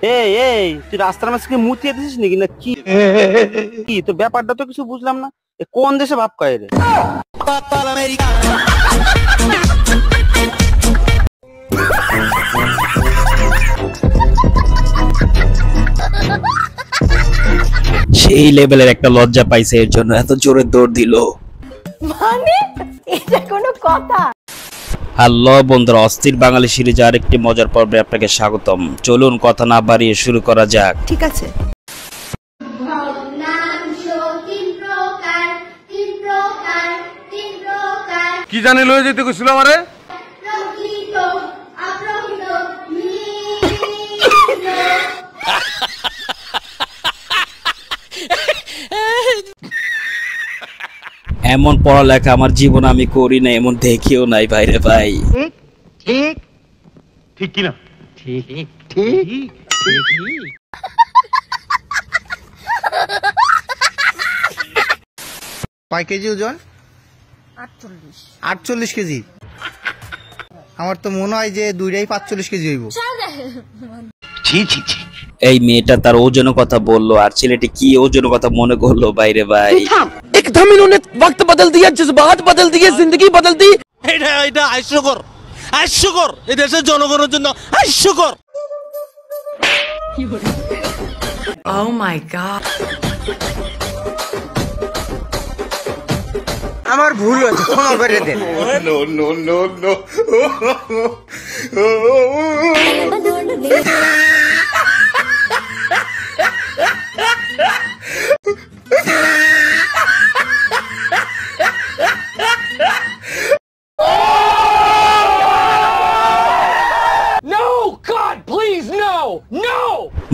এই তুই রাস্তার মাঝে মুতিয়ে দিছিস নাকি না কি? কি তো ব্যাপারটা তো কিছু বুঝলাম না। কোন দেশে ভাব কয় রে? সেই লেভেলের একটা লজ্জা পাইছে, এর জন্য এত জোরে দৌড় দিল। মানে এটা কোনো কথা? হ্যালো বন্ধুরা, অস্থির বাঙালি সিরিজ আরেকটি মজার পর্বে আপনাকে স্বাগতম। চলুন কথা না বাড়িয়ে শুরু করা যাক। ঠিক আছে। কি জানি লয়ে যেতে কইছিল আমারে? এমন পড়ালেখা আমার জীবন আমি করি না, এমন দেখিও নাই ভাইরে ভাই। ঠিক ঠিক কি না? ঠিক ঠিক ঠিক। কয় কেজি ওজন? 48 কেজি। আমার তো মনে হয় যে দুইটাই 45 কেজি হইব। এই মেয়েটা তার ওজনের কথা বললো, আর ছেলেটি কি ওজনের কথা মনে করলো ভাইরে ভাই। एकदम इन्होंने वक्त बदल दिया, जज्बात बदल दिए, जिंदगी बदल दी। এটা হাস্যকর এই দেশের জনগণের জন্য হাস্যকর। Oh my god. আমার ভুল হয়েছে, ক্ষমা করে দেন।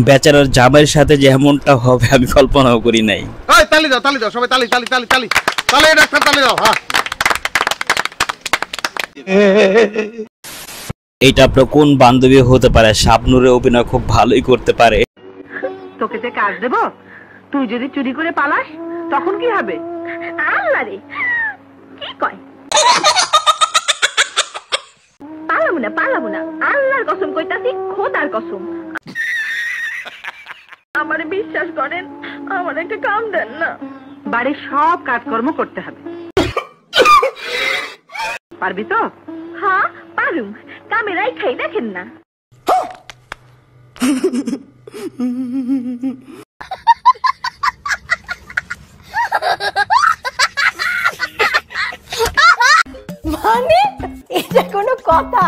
বেচারার জামাইয়ের সাথে যে এমনটা হবে আমি কল্পনাও করি নাই। এই তালি দাও সবাই, তালি তালি তালি তালি তালি, ডাক্তার তালি দাও। হ্যাঁ, এইটা আপনার কোন বান্ধবী হতে পারে? শাবনূরের অভিনয় খুব ভালোই করতে পারে। তোকে যে কাজ দেব, তুই যদি চুরি করে পালাস তখন কি হবে? আল্লাহ রে, কি কয়? পালাবো না, আল্লাহর কসম কইতাছি, খোদার কসম। আমারে বিশ্বাস করেন, আমার একটা কাম দেন না। বাড়ির সব কাজকর্ম করতে হবে। পারবি তো? হ্যাঁ পারুম, কামে রাইখাই দেখেন না। মানে এটা কোনো কথা?